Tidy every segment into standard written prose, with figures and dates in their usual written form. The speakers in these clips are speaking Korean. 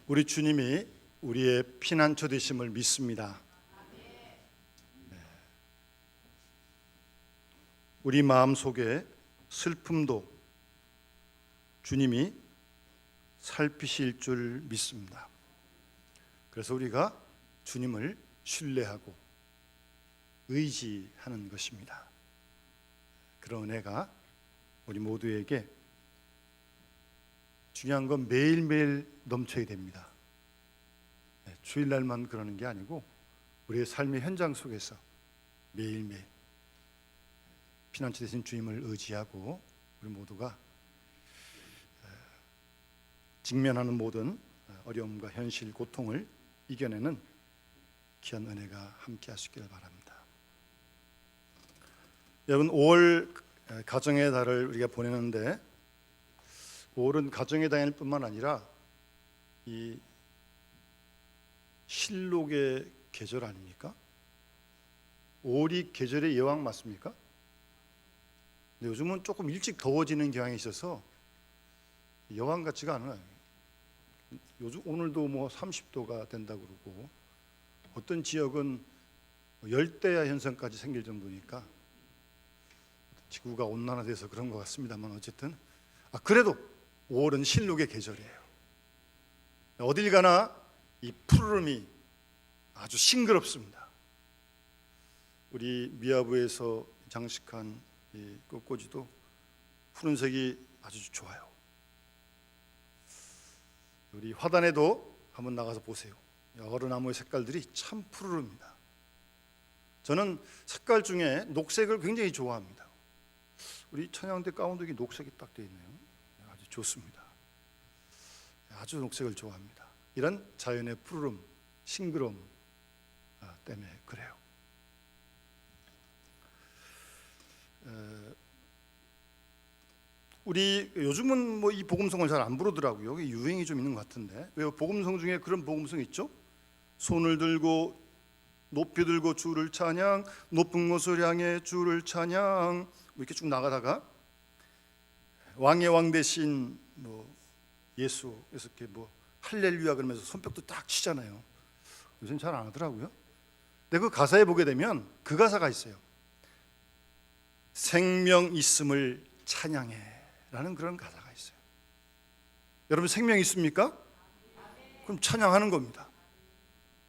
우리 주님이 우리의 피난처 되심을 믿습니다. 우리 마음속에 슬픔도 주님이 살피실 줄 믿습니다. 그래서 우리가 주님을 신뢰하고 의지하는 것입니다. 그런 은혜가 우리 모두에게, 중요한 건 매일매일 넘쳐야 됩니다. 주일날만 그러는 게 아니고 우리의 삶의 현장 속에서 매일매일 피난처 되신 주님을 의지하고 우리 모두가 직면하는 모든 어려움과 현실, 고통을 이겨내는 귀한 은혜가 함께 하시길 바랍니다. 여러분, 5월 가정의 달을 우리가 보내는데 5월은 가정의 달일 뿐만 아니라 이 실록의 계절 아닙니까? 5월이 계절의 여왕 맞습니까? 근데 요즘은 조금 일찍 더워지는 경향이 있어서 여왕 같지가 않아요. 요즘 오늘도 뭐 30도가 된다고 그러고, 어떤 지역은 열대야 현상까지 생길 정도니까 지구가 온난화돼서 그런 것 같습니다만, 어쨌든 그래도 5월은 실록의 계절이에요. 어딜 가나 이 푸르름이 아주 싱그럽습니다. 우리 미아부에서 장식한 이 꽃꽂이도 푸른색이 아주 좋아요. 우리 화단에도 한번 나가서 보세요. 여러 나무의 색깔들이 참 푸르릅니다. 저는 색깔 중에 녹색을 굉장히 좋아합니다. 우리 찬양대 가운데 녹색이 딱 되어 있네요. 아주 좋습니다. 아주 녹색을 좋아합니다. 이런 자연의 푸르름, 싱그러움 때문에 그래요. 우리 요즘은 뭐 이 복음성을 잘 안 부르더라고요. 유행이 좀 있는 것 같은데, 왜 복음성 중에 그런 복음성 있죠? 손을 들고 높이 들고 주를 찬양, 높은 곳을 향해 주를 찬양, 이렇게 쭉 나가다가 왕의 왕 대신 뭐 예수, 그래서 이렇게 뭐 할렐루야 그러면서 손뼉도 딱 치잖아요. 요새는 잘 안 하더라고요. 근데 그 가사에 보게 되면 그 가사가 있어요. 생명 있음을 찬양해 라는 그런 가사가 있어요. 여러분, 생명 있습니까? 그럼 찬양하는 겁니다.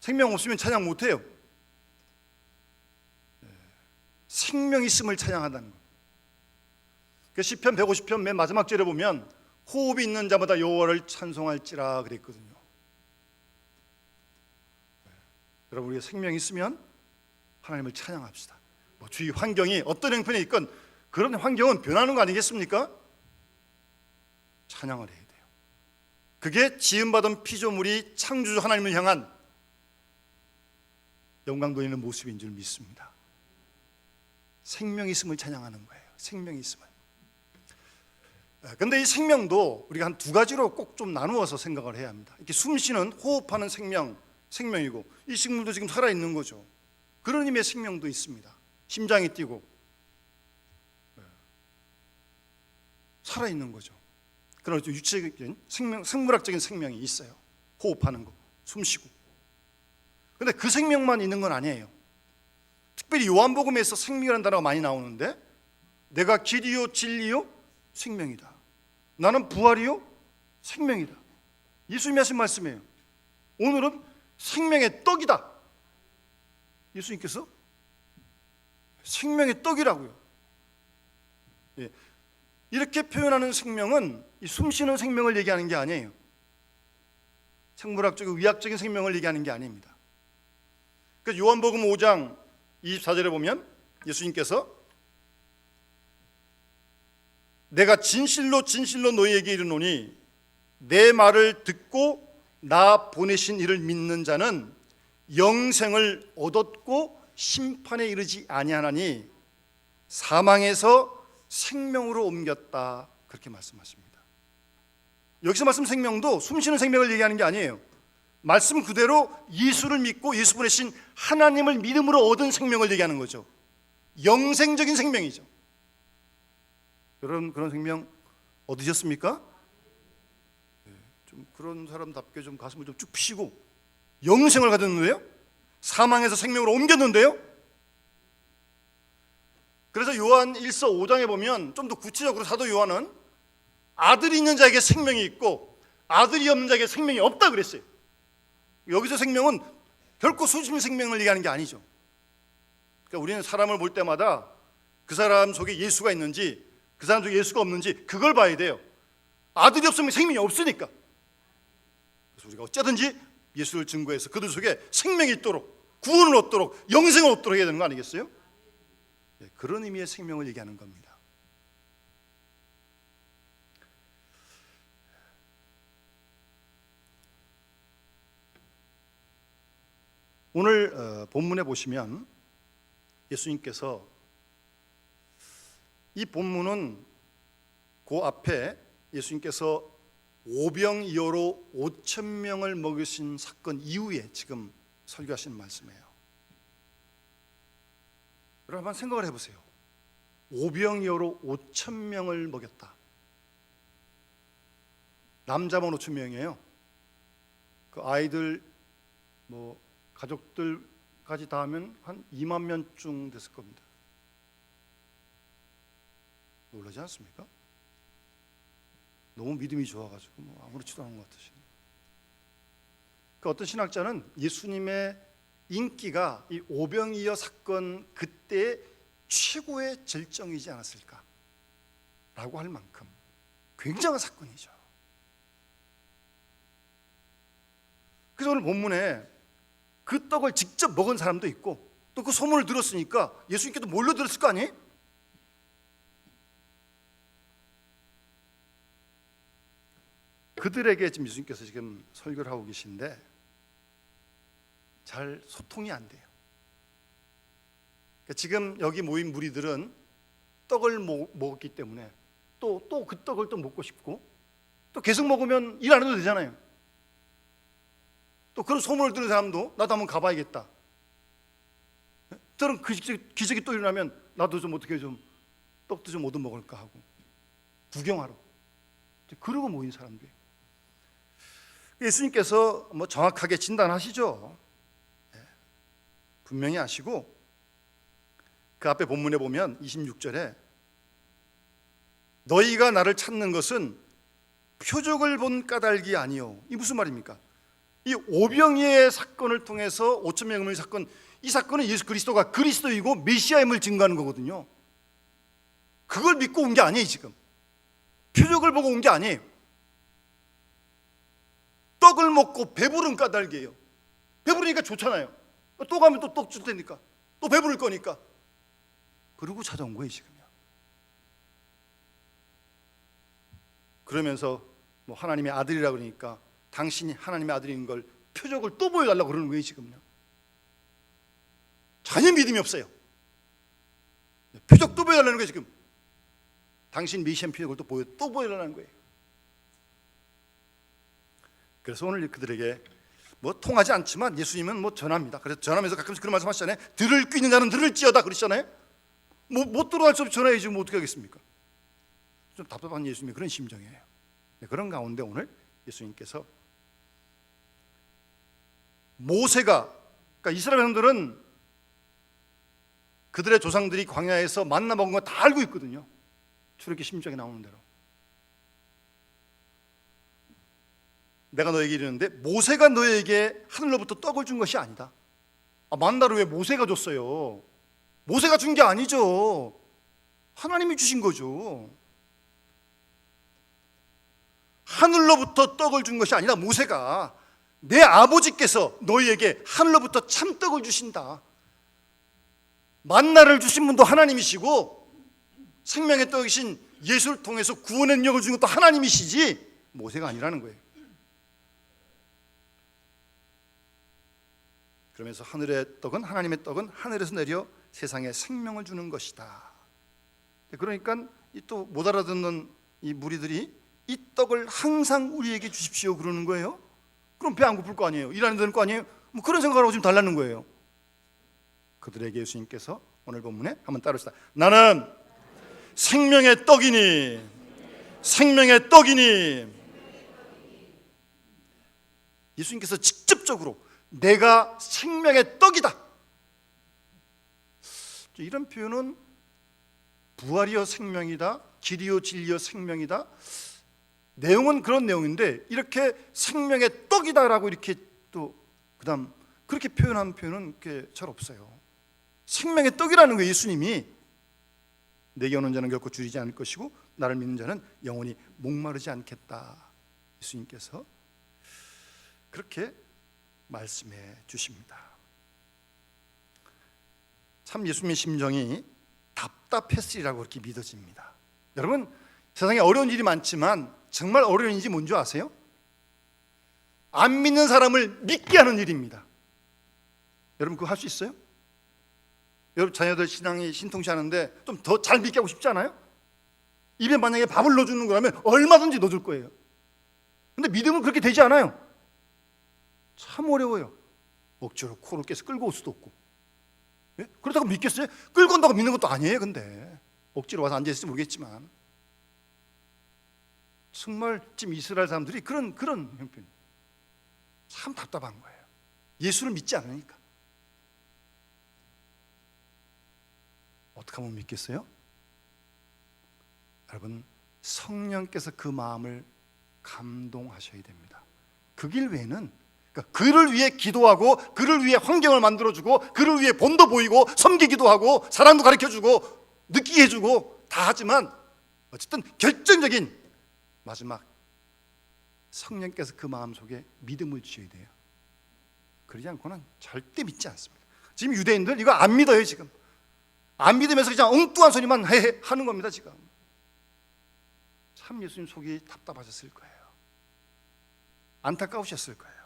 생명 없으면 찬양 못해요. 생명 있음을 찬양한다는 거예요. 그 시편 150편 맨 마지막 절에 보면 호흡이 있는 자마다 여호와를 찬송할지라 그랬거든요. 여러분, 우리가 생명이 있으면 하나님을 찬양합시다. 뭐 주위 환경이 어떤 형편이 있건 그런 환경은 변하는 거 아니겠습니까? 찬양을 해야 돼요. 그게 지음받은 피조물이 창조주 하나님을 향한 영광 돌리는 모습인 줄 믿습니다. 생명이 있음을 찬양하는 거예요. 생명이 있음을. 그런데 이 생명도 우리가 한 두 가지로 꼭 좀 나누어서 생각을 해야 합니다. 이렇게 숨쉬는, 호흡하는 생명이고, 이 식물도 지금 살아있는 거죠. 그런 의미의 생명도 있습니다. 심장이 뛰고 살아있는 거죠. 그런 육체적인 생물학적인 생명이 있어요. 호흡하는 거, 숨쉬고. 그런데 그 생명만 있는 건 아니에요. 특별히 요한복음에서 생명이라는 단어가 많이 나오는데, 내가 길이요 진리요 생명이다. 나는 부활이요 생명이다. 예수님이 하신 말씀이에요. 오늘은 생명의 떡이다. 예수님께서 생명의 떡이라고요. 예. 이렇게 표현하는 생명은 이 숨쉬는 생명을 얘기하는 게 아니에요. 생물학적이고 의학적인 생명을 얘기하는 게 아닙니다. 그러니까 요한복음 5장 24절에 보면 예수님께서 내가 진실로 진실로 너희에게 이르노니 내 말을 듣고 나 보내신 이를 믿는 자는 영생을 얻었고 심판에 이르지 아니하나니 사망에서 생명으로 옮겼다, 그렇게 말씀하십니다. 여기서 말씀 생명도 숨쉬는 생명을 얘기하는 게 아니에요. 말씀 그대로 예수를 믿고 예수 보내신 하나님을 믿음으로 얻은 생명을 얘기하는 거죠. 영생적인 생명이죠. 여러분, 그런 생명 얻으셨습니까? 좀 그런 사람답게 좀 가슴을 좀 쭉 피시고 영생을 가졌는데요, 사망에서 생명으로 옮겼는데요. 그래서 요한 1서 5장에 보면 좀 더 구체적으로 사도 요한은 아들이 있는 자에게 생명이 있고 아들이 없는 자에게 생명이 없다 그랬어요. 여기서 생명은 결코 수심 생명을 얘기하는 게 아니죠. 그러니까 우리는 사람을 볼 때마다 그 사람 속에 예수가 있는지 그 사람 속에 예수가 없는지 그걸 봐야 돼요. 아들이 없으면 생명이 없으니까. 그래서 우리가 어쩌든지 예수를 증거해서 그들 속에 생명이 있도록, 구원을 얻도록, 영생을 얻도록 해야 되는 거 아니겠어요? 네, 그런 의미의 생명을 얘기하는 겁니다. 오늘 본문에 보시면 예수님께서, 이 본문은 그 앞에 예수님께서 오병이어로 5천 명을 먹이신 사건 이후에 지금 설교하시는 말씀이에요. 여러분 한번 생각을 해보세요. 오병이어로 5천 명을 먹였다. 남자만 5천 명이에요. 그 아이들 가족들까지 다 하면 한 2만 명쯤 됐을 겁니다. 놀라지 않습니까? 너무 믿음이 좋아가지고 아무렇지도 않은 것 같으시네요. 그 어떤 신학자는 예수님의 인기가 이 오병이어 사건 그때 최고의 절정이지 않았을까라고 할 만큼 굉장한 사건이죠. 그래서 오늘 본문에 그 떡을 직접 먹은 사람도 있고 또 그 소문을 들었으니까 예수님께도 몰려들었을 거 아니에요? 그들에게 지금 예수님께서 지금 설교를 하고 계신데 잘 소통이 안 돼요. 그러니까 지금 여기 모인 무리들은 떡을 먹었기 때문에 또 그 떡을 또 먹고 싶고 또 계속 먹으면 일 안 해도 되잖아요. 또 그런 소문을 들은 사람도 나도 한번 가봐야겠다. 저런 기적이 또 일어나면 나도 좀 어떻게 좀 떡도 좀 얻어 먹을까 하고 구경하러 그러고 모인 사람들. 예수님께서 정확하게 진단하시죠. 분명히 아시고 그 앞에 본문에 보면 26절에 너희가 나를 찾는 것은 표적을 본 까닭이 아니요. 이 무슨 말입니까? 이 오병이의 사건을 통해서 5천 명의 사건, 이 사건은 예수 그리스도가 그리스도이고 메시아임을 증거하는 거거든요. 그걸 믿고 온 게 아니에요. 지금 표적을 보고 온 게 아니에요. 떡을 먹고 배부른 까닭이에요. 배부르니까 좋잖아요. 또 가면 또 떡 줄 테니까 또 배부를 거니까. 그러고 찾아온 거예요 지금요. 그러면서 하나님의 아들이라 그러니까 당신이 하나님의 아들인 걸 표적을 또 보여달라고 그러는 거예요 지금요. 전혀 믿음이 없어요. 표적 또 보여달라는 거예요 지금. 당신 메시아 표적을 또 보여달라는 거예요. 그래서 오늘 그들에게 통하지 않지만 예수님은 전합니다. 그래서 전하면서 가끔씩 그런 말씀 하시잖아요. 들을 귀 있는 자는 들을지어다 그러시잖아요. 못 들어갈 수 없이 전해야지 어떻게 하겠습니까? 좀 답답한 예수님의 그런 심정이에요. 그런 가운데 오늘 예수님께서 모세가, 그러니까 이스라엘 사람들은 그들의 조상들이 광야에서 만나 먹은 거 다 알고 있거든요. 출애굽기 16장에 나오는 대로. 내가 너에게 이르는데 모세가 너에게 하늘로부터 떡을 준 것이 아니다. 만나를 왜 모세가 줬어요? 모세가 준 게 아니죠. 하나님이 주신 거죠. 하늘로부터 떡을 준 것이 아니라 모세가 내 아버지께서 너희에게 하늘로부터 참떡을 주신다. 만나를 주신 분도 하나님이시고 생명의 떡이신 예수를 통해서 구원의 능력을 주신 것도 하나님이시지 모세가 아니라는 거예요. 그러면서 하늘의 떡은, 하나님의 떡은 하늘에서 내려 세상에 생명을 주는 것이다. 그러니까 또 못 알아듣는 이 무리들이 이 떡을 항상 우리에게 주십시오 그러는 거예요. 그럼 배 안 고플 거 아니에요? 일 안 되는 거 아니에요? 그런 생각을 하고 지금 달라는 거예요. 그들에게 예수님께서 오늘 본문에 한번 따르시다. 나는 생명의 떡이니, 생명의 떡이니. 예수님께서 직접적으로 내가 생명의 떡이다, 이런 표현은 부활이여 생명이다, 길이요 진리요 생명이다, 내용은 그런 내용인데 이렇게 생명의 떡이다라고 이렇게 또 그다음 그렇게 표현한 표현은 잘 없어요. 생명의 떡이라는 거예요. 예수님이 내게 오는 자는 결코 줄이지 않을 것이고 나를 믿는 자는 영원히 목마르지 않겠다. 예수님께서 그렇게 말씀해 주십니다. 참 예수님의 심정이 답답했으리라고 그렇게 믿어집니다. 여러분, 세상에 어려운 일이 많지만 정말 어려운 일이 뭔지 아세요? 안 믿는 사람을 믿게 하는 일입니다. 여러분 그거 할 수 있어요? 여러분 자녀들 신앙이 신통시하는데 좀 더 잘 믿게 하고 싶지 않아요? 입에 만약에 밥을 넣어주는 거라면 얼마든지 넣어줄 거예요. 근데 믿음은 그렇게 되지 않아요. 참 어려워요. 억지로 코를 깨서 끌고 올 수도 없고. 예? 그렇다고 믿겠어요? 끌고 온다고 믿는 것도 아니에요. 근데 억지로 와서 앉아있을지 모르겠지만 정말 지금 이스라엘 사람들이 그런 형편, 참 답답한 거예요. 예수를 믿지 않으니까. 어떻게 하면 믿겠어요? 여러분, 성령께서 그 마음을 감동하셔야 됩니다. 그 길 외에는, 그러니까 그를 위해 기도하고 그를 위해 환경을 만들어주고 그를 위해 본도 보이고 섬기기도 하고 사랑도 가르쳐주고 느끼게 해주고 다 하지만 어쨌든 결정적인 마지막 성령께서 그 마음속에 믿음을 주셔야 돼요. 그러지 않고는 절대 믿지 않습니다. 지금 유대인들 이거 안 믿어요. 지금 안 믿으면서 그냥 엉뚱한 소리만 하는 겁니다. 지금 참 예수님 속이 답답하셨을 거예요. 안타까우셨을 거예요.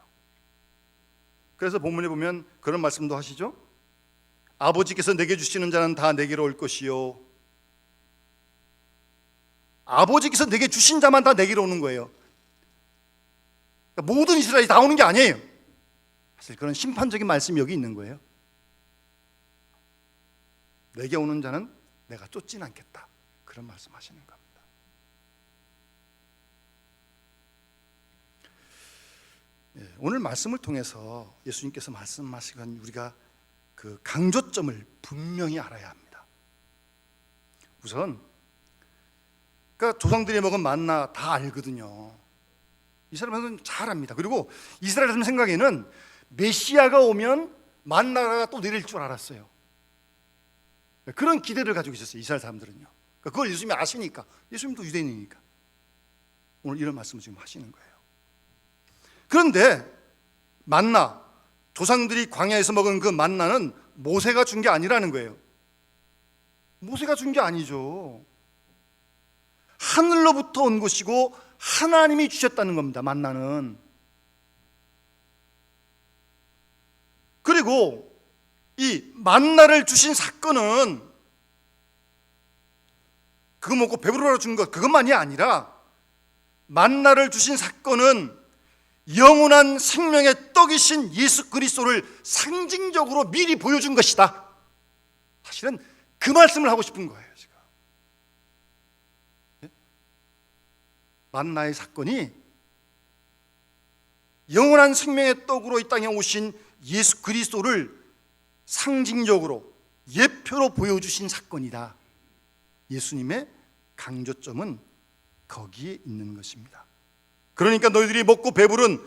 그래서 본문에 보면 그런 말씀도 하시죠. 아버지께서 내게 주시는 자는 다 내게로 올 것이요, 아버지께서 내게 주신 자만 다 내게로 오는 거예요. 그러니까 모든 이스라엘이 다 오는 게 아니에요. 사실 그런 심판적인 말씀이 여기 있는 거예요. 내게 오는 자는 내가 쫓지는 않겠다, 그런 말씀하시는 겁니다. 오늘 말씀을 통해서 예수님께서 말씀하시건 우리가 그 강조점을 분명히 알아야 합니다. 우선 그러니까 조상들이 먹은 만나 다 알거든요. 이스라엘은 잘 압니다. 그리고 이스라엘 사람 생각에는 메시아가 오면 만나가 또 내릴 줄 알았어요. 그런 기대를 가지고 있었어요. 이스라엘 사람들은요. 그러니까 그걸 예수님이 아시니까, 예수님도 유대인이니까 오늘 이런 말씀을 지금 하시는 거예요. 그런데 만나, 조상들이 광야에서 먹은 그 만나는 모세가 준 게 아니라는 거예요. 모세가 준 게 아니죠. 하늘로부터 온 것이고 하나님이 주셨다는 겁니다. 만나는. 그리고 이 만나를 주신 사건은 그거 먹고 배부르라고 준 것, 그것만이 아니라 만나를 주신 사건은 영원한 생명의 떡이신 예수 그리스도를 상징적으로 미리 보여준 것이다. 사실은 그 말씀을 하고 싶은 거예요. 지금 만나의 사건이 영원한 생명의 떡으로 이 땅에 오신 예수 그리스도를 상징적으로 예표로 보여주신 사건이다. 예수님의 강조점은 거기에 있는 것입니다. 그러니까 너희들이 먹고 배부른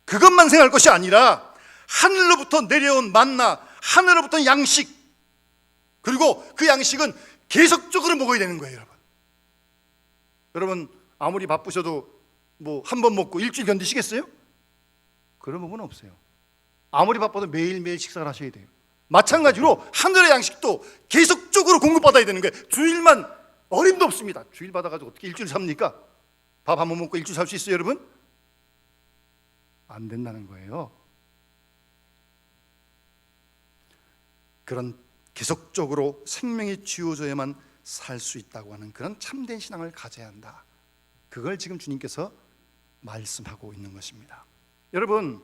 그것만 생각할 것이 아니라 하늘로부터 내려온 만나, 하늘로부터 양식, 그리고 그 양식은 계속적으로 먹어야 되는 거예요. 여러분 아무리 바쁘셔도 뭐 한 번 먹고 일주일 견디시겠어요? 그런 부분은 없어요. 아무리 바빠도 매일매일 식사를 하셔야 돼요. 마찬가지로 하늘의 양식도 계속적으로 공급받아야 되는 거예요. 주일만 어림도 없습니다. 주일 받아가지고 어떻게 일주일 삽니까? 밥 한 번 먹고 일주일 살 수 있어요, 여러분? 안 된다는 거예요. 그런 계속적으로 생명이 쥐어져야만 살 수 있다고 하는 그런 참된 신앙을 가져야 한다. 그걸 지금 주님께서 말씀하고 있는 것입니다. 여러분,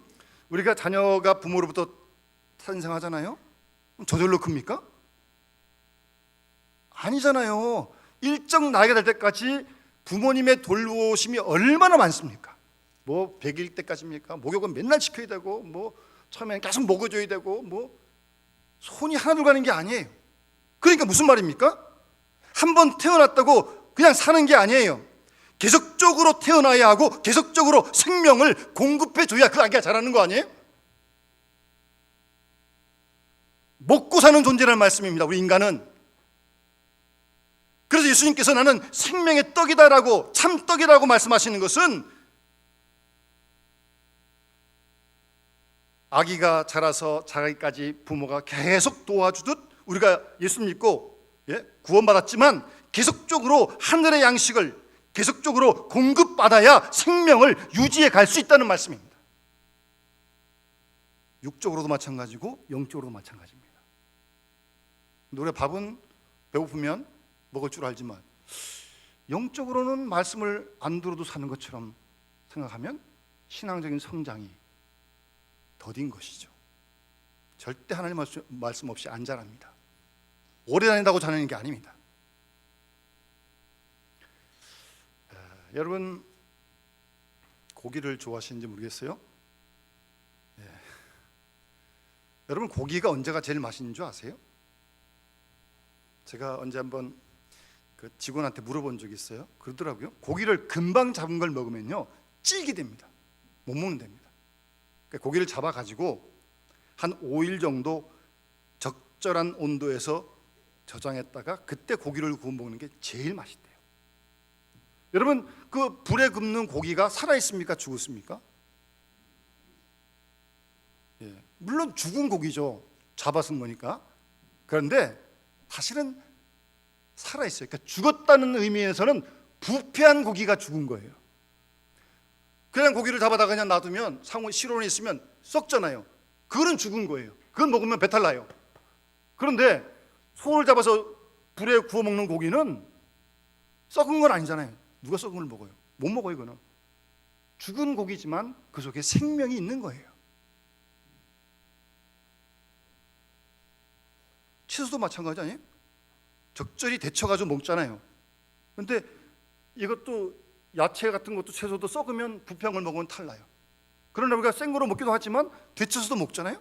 우리가 자녀가 부모로부터 탄생하잖아요. 저절로 큽니까? 아니잖아요. 일정 나이가 될 때까지 부모님의 돌보심이 얼마나 많습니까? 뭐 100일 때까지입니까? 목욕은 맨날 시켜야 되고 뭐 처음에는 계속 먹어줘야 되고 뭐 손이 하나둘 가는 게 아니에요. 그러니까 무슨 말입니까? 한 번 태어났다고 그냥 사는 게 아니에요. 계속적으로 태어나야 하고 계속적으로 생명을 공급해줘야 그 아기가 자라는 거 아니에요? 먹고 사는 존재라는 말씀입니다. 우리 인간은. 그래서 예수님께서 나는 생명의 떡이다라고, 참떡이라고 말씀하시는 것은 아기가 자라서 자라기까지 부모가 계속 도와주듯 우리가 예수 믿고 구원받았지만 계속적으로 하늘의 양식을 계속적으로 공급받아야 생명을 유지해 갈 수 있다는 말씀입니다. 육적으로도 마찬가지고 영적으로도 마찬가지입니다. 우리가 밥은 배고프면 먹을 줄 알지만 영적으로는 말씀을 안 들어도 사는 것처럼 생각하면 신앙적인 성장이 더딘 것이죠. 절대 하나님 말씀 없이 안 자랍니다. 오래 다닌다고 자라는 게 아닙니다. 여러분 고기를 좋아하시는지 모르겠어요. 여러분 고기가 언제가 제일 맛있는 줄 아세요? 제가 언제 한번 그 직원한테 물어본 적이 있어요. 그러더라고요. 고기를 금방 잡은 걸 먹으면요 찔게 됩니다. 못 먹는답니다. 그러니까 고기를 잡아가지고 한 5일 정도 적절한 온도에서 저장했다가 그때 고기를 구워 먹는 게 제일 맛있대요. 여러분 그 불에 굽는 고기가 살아있습니까? 죽었습니까? 물론 죽은 고기죠. 잡아쓴 거니까. 그런데 사실은 살아있어요. 그러니까 죽었다는 의미에서는 부패한 고기가 죽은 거예요. 그냥 고기를 잡아다가 그냥 놔두면 상온 실온에 있으면 썩잖아요. 그거는 죽은 거예요. 그건 먹으면 배탈 나요. 그런데 소를 잡아서 불에 구워 먹는 고기는 썩은 건 아니잖아요. 누가 썩은 걸 먹어요? 못 먹어요. 그거는 죽은 고기지만 그 속에 생명이 있는 거예요. 채소도 마찬가지 아니에요? 적절히 데쳐가지고 먹잖아요. 근데 이것도 야채 같은 것도 채소도 썩으면 부패한 걸 먹으면 탈나요. 그러나 우리가 생거로 먹기도 하지만 데쳐서도 먹잖아요.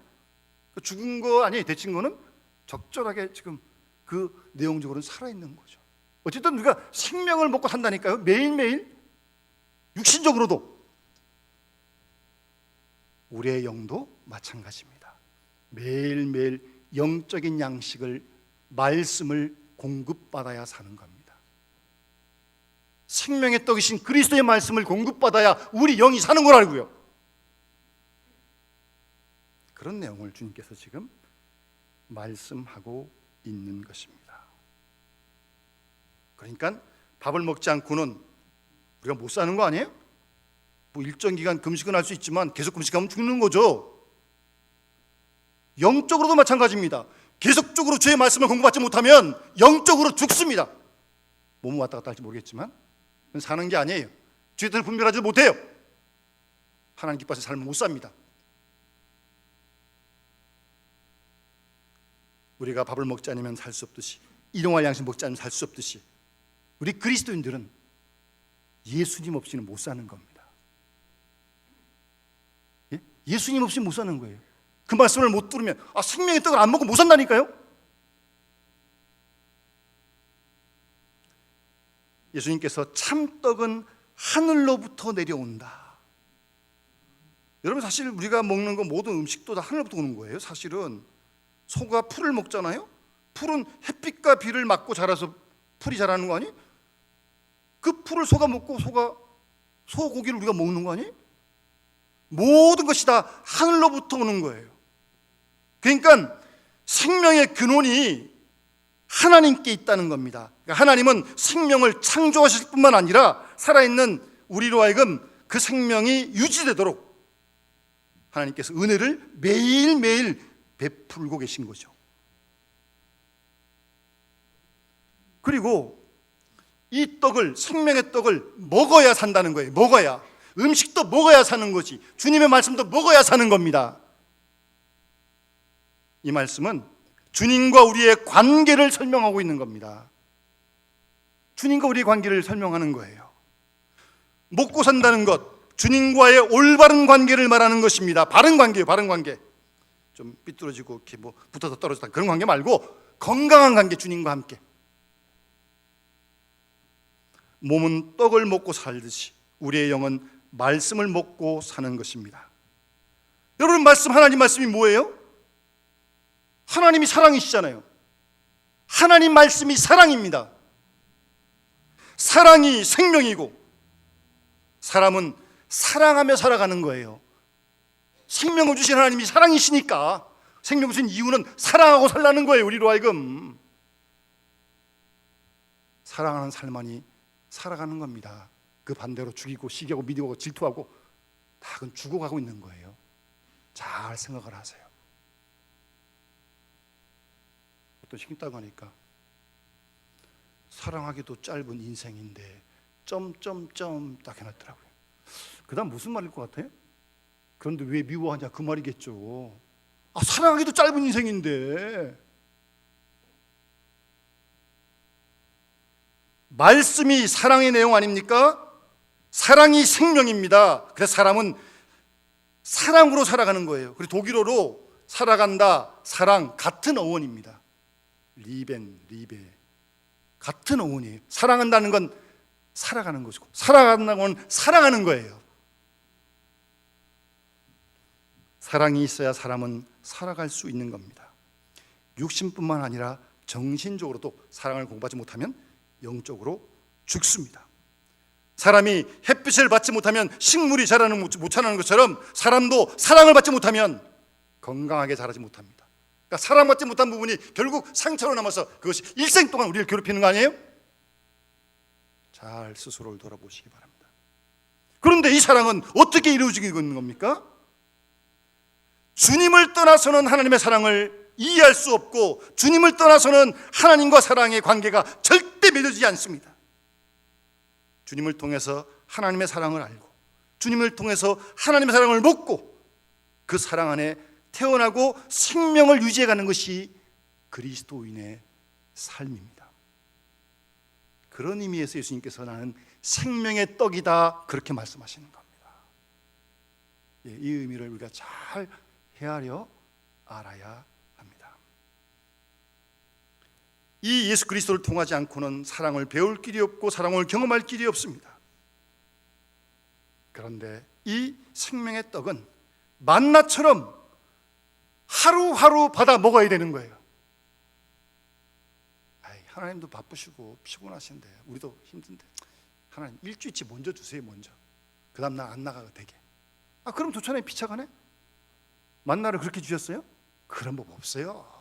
죽은 거 아니에요. 데친 거는 적절하게 지금 그 내용적으로는 살아있는 거죠. 어쨌든 우리가 생명을 먹고 산다니까요. 매일매일 육신적으로도. 우리의 영도 마찬가지입니다. 매일매일 영적인 양식을, 말씀을 공급받아야 사는 겁니다. 생명의 떡이신 그리스도의 말씀을 공급받아야 우리 영이 사는 거라고요. 그런 내용을 주님께서 지금 말씀하고 있는 것입니다. 그러니까 밥을 먹지 않고는 우리가 못 사는 거 아니에요? 뭐 일정 기간 금식은 할 수 있지만 계속 금식하면 죽는 거죠. 영적으로도 마찬가지입니다. 계속적으로 주의 말씀을 공부받지 못하면 영적으로 죽습니다. 몸은 왔다 갔다 할지 모르겠지만 그건 사는 게 아니에요. 주의 뜻을 분별하지 못해요. 하나님 기뻐서 삶을 못 삽니다. 우리가 밥을 먹지 않으면 살 수 없듯이, 일용할 양식 먹지 않으면 살 수 없듯이 우리 그리스도인들은 예수님 없이는 못 사는 겁니다. 예수님 없이 못 사는 거예요. 그 말씀을 못 들으면 생명의 떡을 안 먹고 못 산다니까요. 예수님께서 참떡은 하늘로부터 내려온다. 여러분 사실 우리가 먹는 거 모든 음식도 다 하늘로부터 오는 거예요. 사실은 소가 풀을 먹잖아요. 풀은 햇빛과 비를 맞고 자라서 풀이 자라는 거 아니? 그 풀을 소가 먹고 소고기를 우리가 먹는 거 아니? 모든 것이 다 하늘로부터 오는 거예요. 그러니까 생명의 근원이 하나님께 있다는 겁니다. 그러니까 하나님은 생명을 창조하실 뿐만 아니라 살아있는 우리로 하여금 그 생명이 유지되도록 하나님께서 은혜를 매일매일 베풀고 계신 거죠. 그리고 이 떡을, 생명의 떡을 먹어야 산다는 거예요. 먹어야. 음식도 먹어야 사는 거지. 주님의 말씀도 먹어야 사는 겁니다. 이 말씀은 주님과 우리의 관계를 설명하고 있는 겁니다. 주님과 우리의 관계를 설명하는 거예요. 먹고 산다는 것, 주님과의 올바른 관계를 말하는 것입니다. 바른 관계예요. 바른 관계. 좀 삐뚤어지고 이렇게 뭐 붙어서 떨어졌다 그런 관계 말고 건강한 관계, 주님과 함께. 몸은 떡을 먹고 살듯이 우리의 영은 말씀을 먹고 사는 것입니다. 여러분, 하나님 말씀이 뭐예요? 하나님이 사랑이시잖아요. 하나님 말씀이 사랑입니다. 사랑이 생명이고 사람은 사랑하며 살아가는 거예요. 생명을 주신 하나님이 사랑이시니까 생명을 주신 이유는 사랑하고 살라는 거예요. 우리로 하여금 사랑하는 삶만이 살아가는 겁니다. 그 반대로 죽이고 시기하고 미워하고 질투하고 다 그건 죽어가고 있는 거예요. 잘 생각을 하세요. 또 힘다고 하니까 사랑하기도 짧은 인생인데 점점점 딱 해놨더라고요. 그 다음 무슨 말일 것 같아요? 그런데 왜 미워하냐 그 말이겠죠. 사랑하기도 짧은 인생인데. 말씀이 사랑의 내용 아닙니까? 사랑이 생명입니다. 그래서 사람은 사랑으로 살아가는 거예요. 그리고 독일어로 살아간다, 사랑 같은 어원입니다. 리베 같은 어원이에요. 사랑한다는 건 살아가는 것이고 살아간다는 건 사랑하는 거예요. 사랑이 있어야 사람은 살아갈 수 있는 겁니다. 육신뿐만 아니라 정신적으로도 사랑을 공부하지 못하면 영적으로 죽습니다. 사람이 햇빛을 받지 못하면 식물이 못 자라는 것처럼 사람도 사랑을 받지 못하면 건강하게 자라지 못합니다. 그러니까 사랑받지 못한 부분이 결국 상처로 남아서 그것이 일생 동안 우리를 괴롭히는 거 아니에요? 잘 스스로를 돌아보시기 바랍니다. 그런데 이 사랑은 어떻게 이루어지고 있는 겁니까? 주님을 떠나서는 하나님의 사랑을 이해할 수 없고 주님을 떠나서는 하나님과 사랑의 관계가 절대 맺어지지 않습니다. 주님을 통해서 하나님의 사랑을 알고 주님을 통해서 하나님의 사랑을 먹고 그 사랑 안에 태어나고 생명을 유지해가는 것이 그리스도인의 삶입니다. 그런 의미에서 예수님께서 나는 생명의 떡이다 그렇게 말씀하시는 겁니다. 이 의미를 우리가 잘 헤아려 알아야 합니다. 이 예수 그리스도를 통하지 않고는 사랑을 배울 길이 없고 사랑을 경험할 길이 없습니다. 그런데 이 생명의 떡은 만나처럼 하루하루 받아 먹어야 되는 거예요. 하나님도 바쁘시고 피곤하신데 우리도 힘든데 하나님 일주일치 먼저 주세요. 먼저. 그 다음 나 안 나가도 되게. 그럼 좋잖아요. 피차가네. 만나를 그렇게 주셨어요? 그런 법 없어요.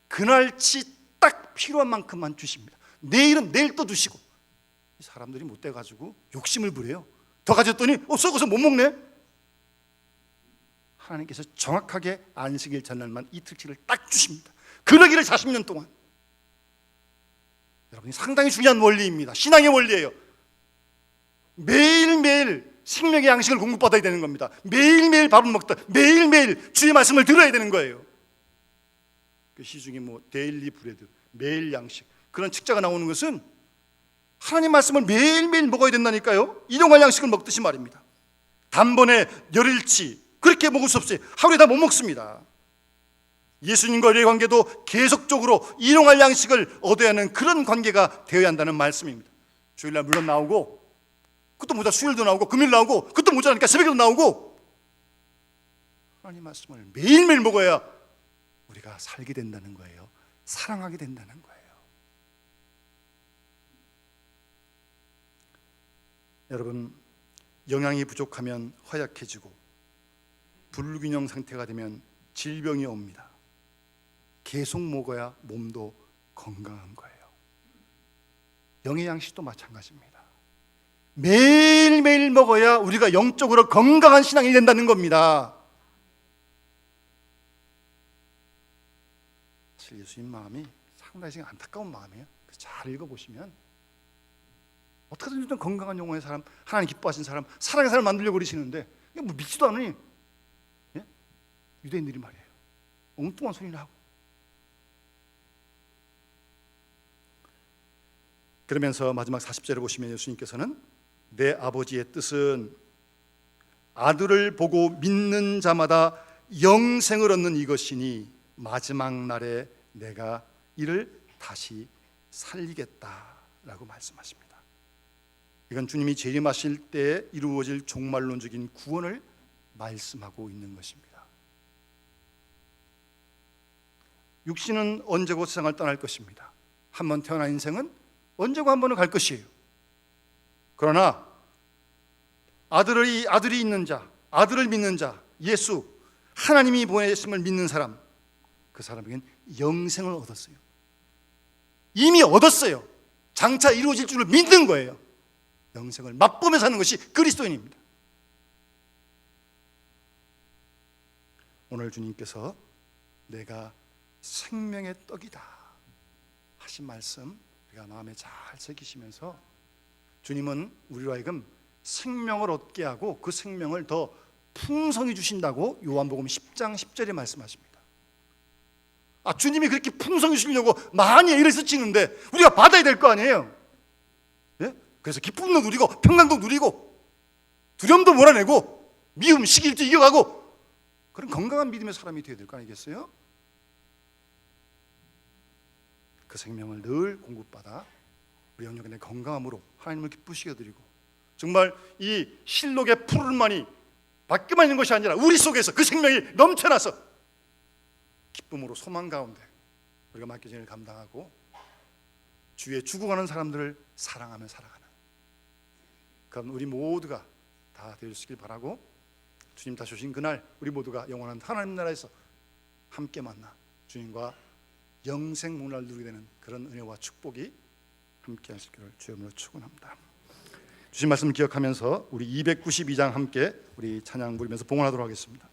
그날치 딱 필요한 만큼만 주십니다. 내일은 내일 또 주시고. 이 사람들이 못 돼가지고 욕심을 부려요. 더 가졌더니 썩어서 못 먹네. 하나님께서 정확하게 안식일 전날만 이틀치를 딱 주십니다. 그러기를 40년 동안. 여러분이 상당히 중요한 원리입니다. 신앙의 원리예요. 매일매일 생명의 양식을 공급받아야 되는 겁니다. 매일매일 밥을 먹다 매일매일 주의 말씀을 들어야 되는 거예요. 그 시중에 데일리 브레드, 매일 양식 그런 책자가 나오는 것은 하나님 말씀을 매일매일 먹어야 된다니까요. 일용할 양식을 먹듯이 말입니다. 단번에 열일치 그렇게 먹을 수 없어요. 하루에 다 못 먹습니다. 예수님과 우리의 관계도 계속적으로 일용할 양식을 얻어야 하는 그런 관계가 되어야 한다는 말씀입니다. 주일날 물론 나오고 그것도 모자 수요일도 나오고 금요일 나오고 그것도 모자라니까 새벽에도 나오고 하나님 말씀을 매일매일 먹어야 우리가 살게 된다는 거예요. 사랑하게 된다는 거예요. 여러분, 영양이 부족하면 허약해지고 불균형 상태가 되면 질병이 옵니다. 계속 먹어야 몸도 건강한 거예요. 영의 양식도 마찬가지입니다. 매일매일 먹어야 우리가 영적으로 건강한 신앙이 된다는 겁니다. 사실 예수님 마음이 상당히 안타까운 마음이에요. 잘 읽어보시면 어떻게든 좀 건강한 영혼의 사람, 하나님 기뻐하신 사람, 사랑의 사람 만들려고 그러시는데 믿지도 않으니 유대인들이 말이에요. 엉뚱한 소리를 하고. 그러면서 마지막 40절에 보시면 예수님께서는 내 아버지의 뜻은 아들을 보고 믿는 자마다 영생을 얻는 이것이니 마지막 날에 내가 이를 다시 살리겠다라고 말씀하십니다. 이건 주님이 재림하실 때 이루어질 종말론적인 구원을 말씀하고 있는 것입니다. 육신은 언제고 세상을 떠날 것입니다. 한번 태어난 인생은 언제고 한 번은 갈 것이에요. 그러나 아들이 있는 자, 아들을 믿는 자, 예수, 하나님이 보내심을 믿는 사람, 그 사람에겐 영생을 얻었어요. 이미 얻었어요. 장차 이루어질 줄을 믿는 거예요. 영생을 맛보며 사는 것이 그리스도인입니다. 오늘 주님께서 내가 생명의 떡이다 하신 말씀 우리가 마음에 잘 새기시면서 주님은 우리로 하여금 생명을 얻게 하고 그 생명을 더 풍성히 주신다고 요한복음 10장 10절에 말씀하십니다. 주님이 그렇게 풍성히 주시려고 많이 애를 쓰시는데 우리가 받아야 될 거 아니에요. 예? 그래서 기쁨도 누리고 평강도 누리고 두려움도 몰아내고 미움, 시기일도 이겨가고 그런 건강한 믿음의 사람이 되어야 될 거 아니겠어요? 그 생명을 늘 공급받아 우리 영역의 건강함으로 하나님을 기쁘시게 드리고 정말 이 실록의 푸른만이 밖에만 있는 것이 아니라 우리 속에서 그 생명이 넘쳐나서 기쁨으로 소망 가운데 우리가 맡겨진 일을 감당하고 주위에 죽어가는 사람들을 사랑하며 살아가는 그런 우리 모두가 다 될 수 있길 바라고 주님 다시 오신 그날 우리 모두가 영원한 하나님 나라에서 함께 만나 주님과 영생 문화를 누리게 되는 그런 은혜와 축복이 함께 하시기를 주님으로 축원합니다. 주신 말씀 기억하면서 우리 292장 함께 우리 찬양 부르면서 봉헌하도록 하겠습니다.